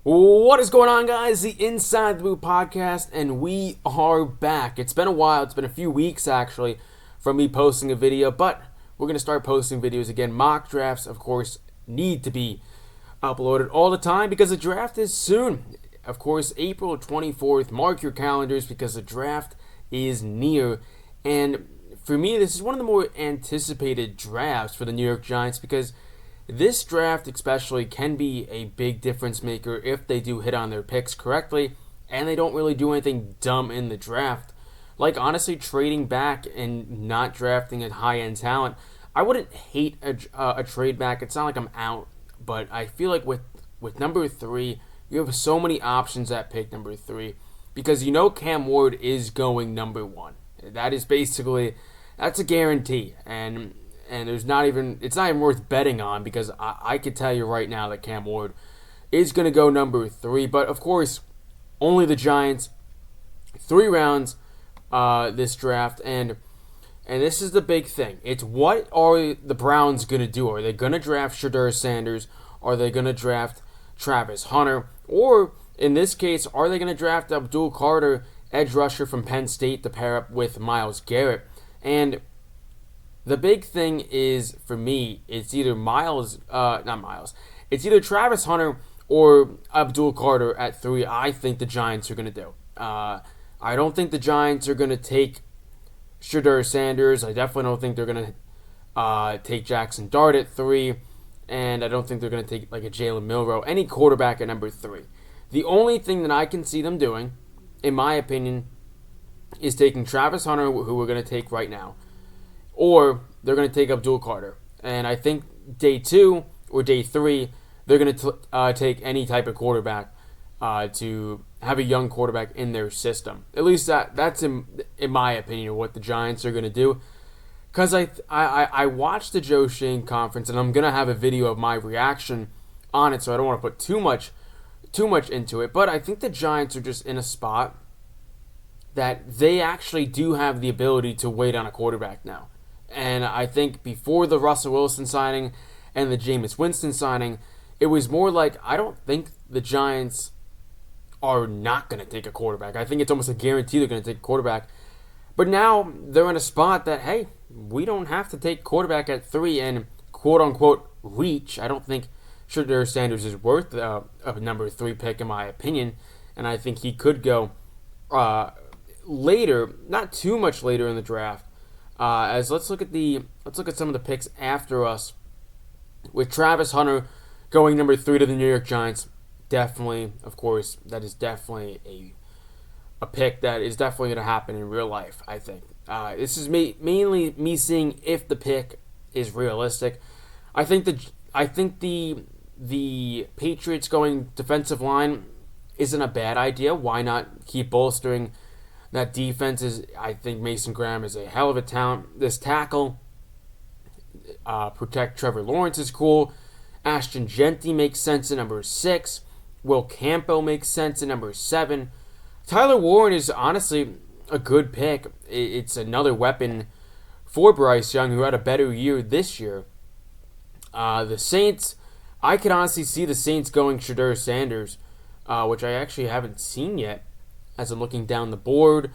What is going on, guys? The Inside the Boot podcast, and we are back. It's been a while. It's been a few weeks, actually, from me posting a video, but we're going to start posting videos again. Mock drafts, of course, need to be uploaded all the time because the draft is soon. Of course, April 24th. Mark your calendars because the draft is near. And for me, this is one of the more anticipated drafts for the New York Giants because this draft especially can be a big difference maker if they do hit on their picks correctly and they don't really do anything dumb in the draft. Like, honestly, trading back and not drafting a high-end talent, I wouldn't hate a trade back. It's not like I'm out, but I feel like with number 3, you have so many options at pick number 3 because you know Cam Ward is going number 1. That is basically, that's a guarantee. And it's not even worth betting on because I could tell you right now that Cam Ward is going to go number 3. But of course, only the Giants, 3 rounds this draft, and this is the big thing. It's what are the Browns going to do? Are they going to draft Shedeur Sanders? Are they going to draft Travis Hunter? Or in this case, are they going to draft Abdul Carter, edge rusher from Penn State, to pair up with Myles Garrett? And the big thing is, for me, it's either it's either Travis Hunter or Abdul Carter at 3. I think the Giants are going to do. I don't think the Giants are going to take Shedeur Sanders. I definitely don't think they're going to take Jackson Dart at 3. And I don't think they're going to take like a Jalen Milroe, any quarterback at number 3. The only thing that I can see them doing, in my opinion, is taking Travis Hunter, who we're going to take right now, or they're going to take Abdul Carter. And I think day 2 or day 3, they're going to take any type of quarterback to have a young quarterback in their system. At least that's in my opinion what the Giants are going to do. Because I watched the Joe Schoen conference, and I'm going to have a video of my reaction on it, so I don't want to put too much into it. But I think the Giants are just in a spot that they actually do have the ability to wait on a quarterback now. And I think before the Russell Wilson signing and the Jameis Winston signing, it was more like I don't think the Giants are not going to take a quarterback. I think it's almost a guarantee they're going to take a quarterback. But now they're in a spot that, hey, we don't have to take quarterback at 3 and quote-unquote reach. I don't think Shedeur Sanders is worth a number 3 pick in my opinion. And I think he could go later, not too much later in the draft. As let's look at some of the picks after us, with Travis Hunter going number 3 to the New York Giants. Definitely, of course, that is definitely a pick that is definitely going to happen in real life. I think this is mainly me seeing if the pick is realistic. I think the Patriots going defensive line isn't a bad idea. Why not keep bolstering that defense? I think Mason Graham is a hell of a talent. This tackle, protect Trevor Lawrence is cool. Ashton Jeanty makes sense at number 6. Will Campo makes sense at number 7. Tyler Warren is honestly a good pick. It's another weapon for Bryce Young, who had a better year this year. The Saints, I could honestly see the Saints going Shedeur Sanders, which I actually haven't seen yet as I'm looking down the board.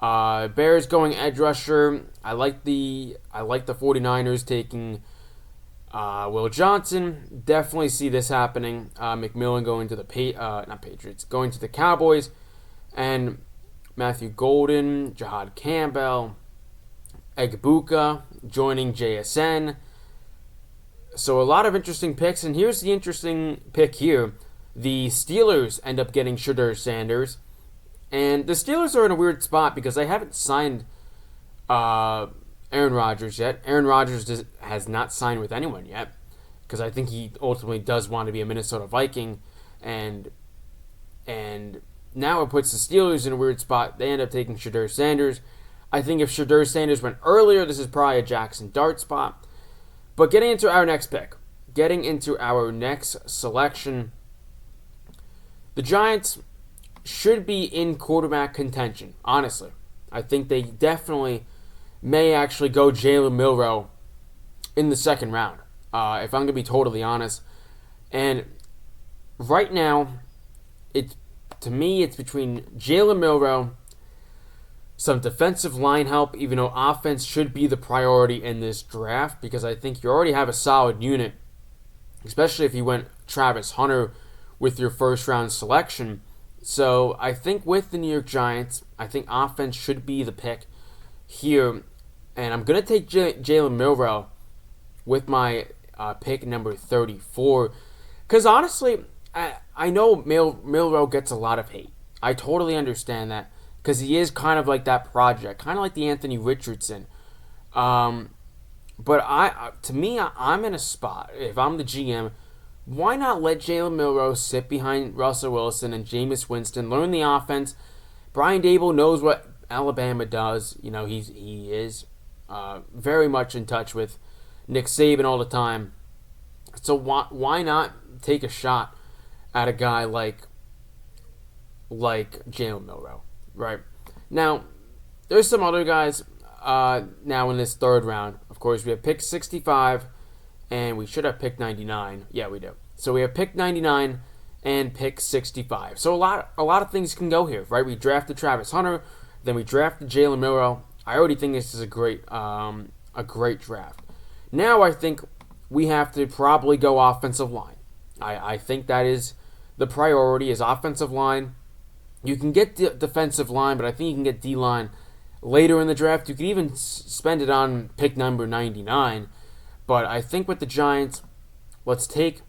Bears going edge rusher. I like the 49ers taking Will Johnson. Definitely see this happening. McMillan going to the Patriots, going to the Cowboys, and Matthew Golden, Jahad Campbell, Egbuka joining JSN. So a lot of interesting picks, and here's the interesting pick here. The Steelers end up getting Shedeur Sanders. And the Steelers are in a weird spot because they haven't signed Aaron Rodgers yet. Aaron Rodgers has not signed with anyone yet because I think he ultimately does want to be a Minnesota Viking. And now it puts the Steelers in a weird spot. They end up taking Shedeur Sanders. I think if Shedeur Sanders went earlier, this is probably a Jackson Dart spot. But getting into our next pick, getting into our next selection, the Giants should be in quarterback contention, honestly. I think they definitely may actually go Jalen Milroe in the second round, if I'm going to be totally honest. And right now, it's to me, it's between Jalen Milroe, some defensive line help, even though offense should be the priority in this draft, because I think you already have a solid unit, especially if you went Travis Hunter with your first round selection. So I think with the New York Giants, I think offense should be the pick here. And I'm going to take Jalen Milroe with my pick number 34. Because honestly, I know Milroe gets a lot of hate. I totally understand that. Because he is kind of like that project. Kind of like the Anthony Richardson. But to me, I'm in a spot. If I'm the GM, why not let Jalen Milroe sit behind Russell Wilson and Jameis Winston, learn the offense? Brian Daboll knows what Alabama does. You know, he is very much in touch with Nick Saban all the time. So why not take a shot at a guy like Jalen Milroe, right? Now, there's some other guys now in this third round. Of course, we have pick 65, and we should have pick 99. Yeah, we do. So we have pick 99 and pick 65. So a lot of things can go here, right? We drafted Travis Hunter, then we drafted Jalen Milroe. I already think this is a great draft. Now I think we have to probably go offensive line. I think that is the priority is offensive line. You can get defensive line, but I think you can get D-line later in the draft. You could even spend it on pick number 99. But I think with the Giants, let's take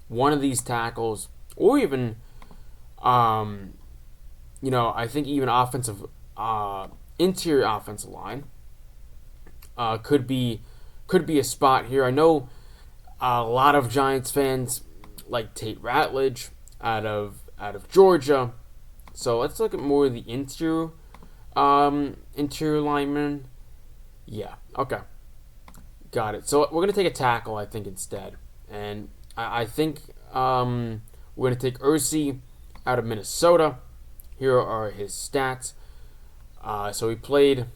one of these tackles, or even, I think even interior offensive line could be a spot here. I know a lot of Giants fans like Tate Ratledge out of Georgia. So let's look at more of the interior linemen. Yeah, okay. Got it. So we're going to take a tackle, I think, instead. And I think we're going to take Ursi out of Minnesota. Here are his stats. So he played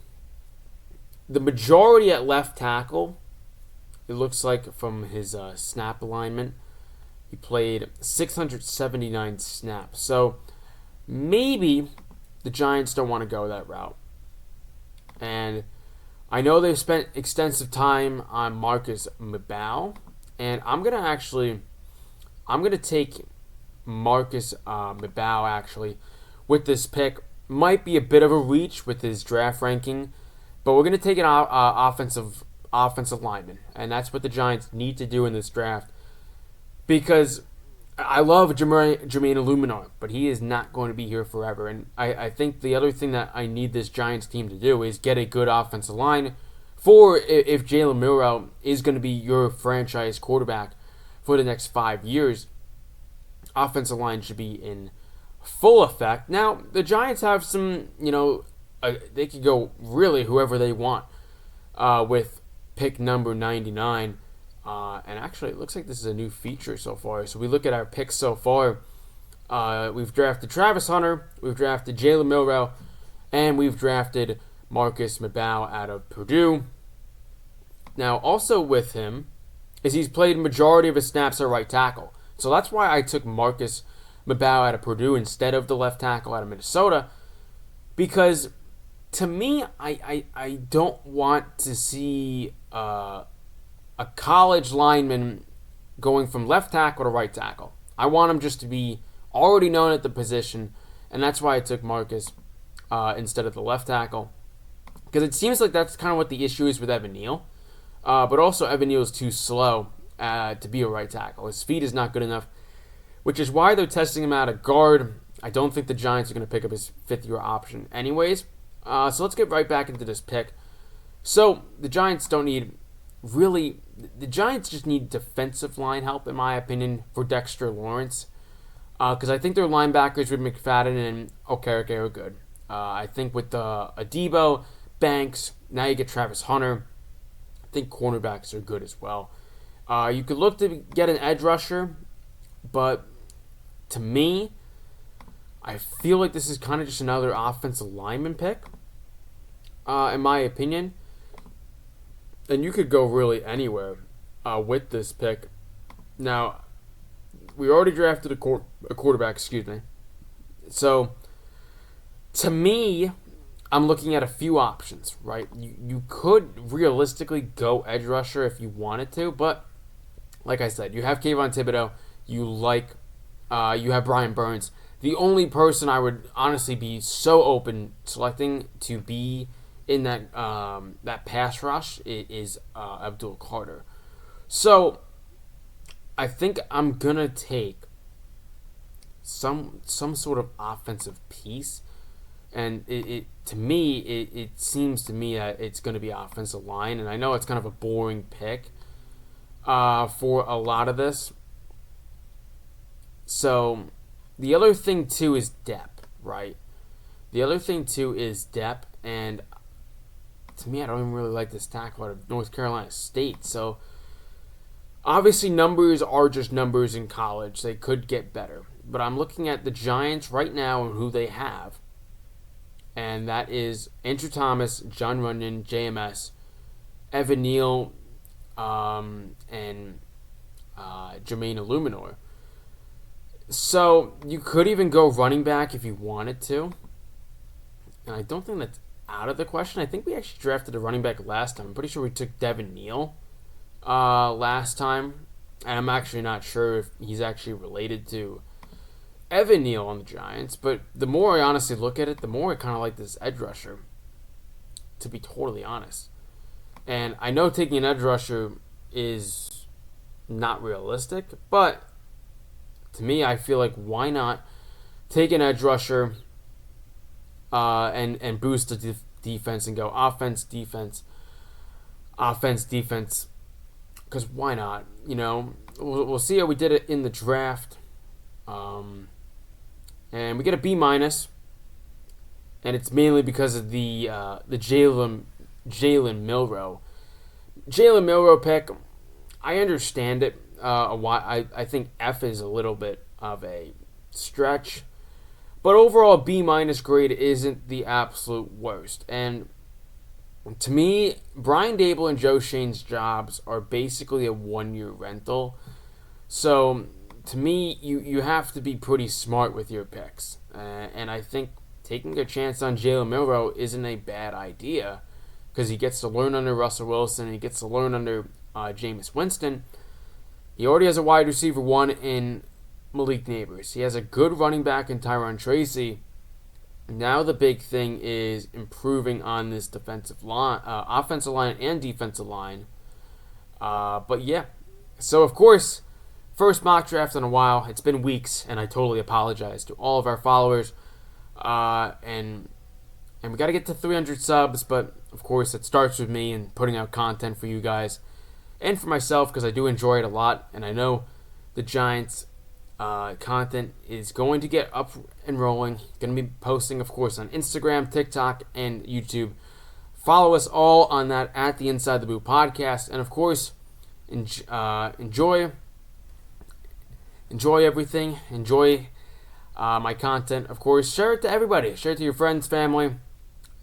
the majority at left tackle. It looks like from his snap alignment. He played 679 snaps. So maybe the Giants don't want to go that route. And I know they've spent extensive time on Marcus Mabau, and I'm gonna take Marcus Mabau actually with this pick. Might be a bit of a reach with his draft ranking, but we're gonna take an offensive lineman, and that's what the Giants need to do in this draft. Because I love Jermaine Illuminor, but he is not going to be here forever. And I think the other thing that I need this Giants team to do is get a good offensive line for if Jalen Milroe is going to be your franchise quarterback for the next 5 years. Offensive line should be in full effect. Now, the Giants have some, they could go really whoever they want with pick number 99. And actually, it looks like this is a new feature so far. So we look at our picks so far. We've drafted Travis Hunter, we've drafted Jalen Milroe, and we've drafted Marcus Mabau out of Purdue. Now, also with him is he's played majority of his snaps at right tackle. So that's why I took Marcus Mabau out of Purdue instead of the left tackle out of Minnesota. Because to me, I don't want to see a college lineman going from left tackle to right tackle. I want him just to be already known at the position, and that's why I took Marcus instead of the left tackle. Because it seems like that's kind of what the issue is with Evan Neal. But also Evan Neal is too slow to be a right tackle. His speed is not good enough, which is why they're testing him out at guard. I don't think the Giants are going to pick up his fifth-year option anyways. So let's get right back into this pick. So the Giants don't need really... The Giants just need defensive line help, in my opinion, for Dexter Lawrence. Because I think their linebackers with McFadden and Okereke are good. I think with Adebo, Banks, now you get Travis Hunter. I think cornerbacks are good as well. You could look to get an edge rusher, but to me, I feel like this is kind of just another offensive lineman pick, in my opinion. And you could go really anywhere with this pick. Now, we already drafted a quarterback, excuse me. So, to me, I'm looking at a few options, right? You could realistically go edge rusher if you wanted to, but like I said, you have Kayvon Thibodeau, you have Brian Burns. The only person I would honestly be so open selecting to be in that pass rush is Abdul Carter. So I think I'm gonna take some sort of offensive piece, and it to me it seems to me that it's gonna be offensive line, and I know it's kind of a boring pick for a lot of this. So the other thing too is depth, right? The other thing too is depth, and to me, I don't even really like this tackle out of North Carolina State. So obviously, numbers are just numbers in college. They could get better, but I'm looking at the Giants right now and who they have, and that is Andrew Thomas, John Runyon, JMS, Evan Neal, and Jermaine Illuminor. So you could even go running back if you wanted to, and I don't think that's out of the question. I think we actually drafted a running back last time. I'm pretty sure we took Devin Neal last time, and I'm actually not sure if he's actually related to Evan Neal on the Giants. But the more I honestly look at it, the more I kind of like this edge rusher, to be totally honest. And I know taking an edge rusher is not realistic, but to me, I feel like why not take an edge rusher and boost the defense and go offense, defense, defense. Because why not? You know, we'll see how we did it in the draft. And we get a B minus, and it's mainly because of the Jalen Milroe. Jalen Milroe pick, I understand it. Why I think F is a little bit of a stretch, but overall B minus grade isn't the absolute worst. And to me, Brian Dable and Joe Shane's jobs are basically a 1-year rental. So to me, you have to be pretty smart with your picks, and I think taking a chance on Jalen Milroe isn't a bad idea because he gets to learn under Russell Wilson, he gets to learn under Jameis Winston. He already has a wide receiver 1 in Malik Neighbors. He has a good running back in Tyron Tracy. Now the big thing is improving on this defensive line, offensive line and defensive line. But yeah, so of course, first mock draft in a while. It's been weeks, and I totally apologize to all of our followers. And we got to get to 300 subs, but of course it starts with me and putting out content for you guys and for myself because I do enjoy it a lot, and I know the Giants content is going to get up and rolling. Going to be posting, of course, on Instagram, TikTok, and YouTube. Follow us all on that at the Inside the Boot podcast, and of course, enjoy everything. Enjoy my content. Of course, share it to everybody. Share it to your friends, family,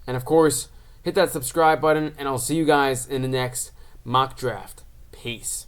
and of course, hit that subscribe button. And I'll see you guys in the next mock draft. Peace.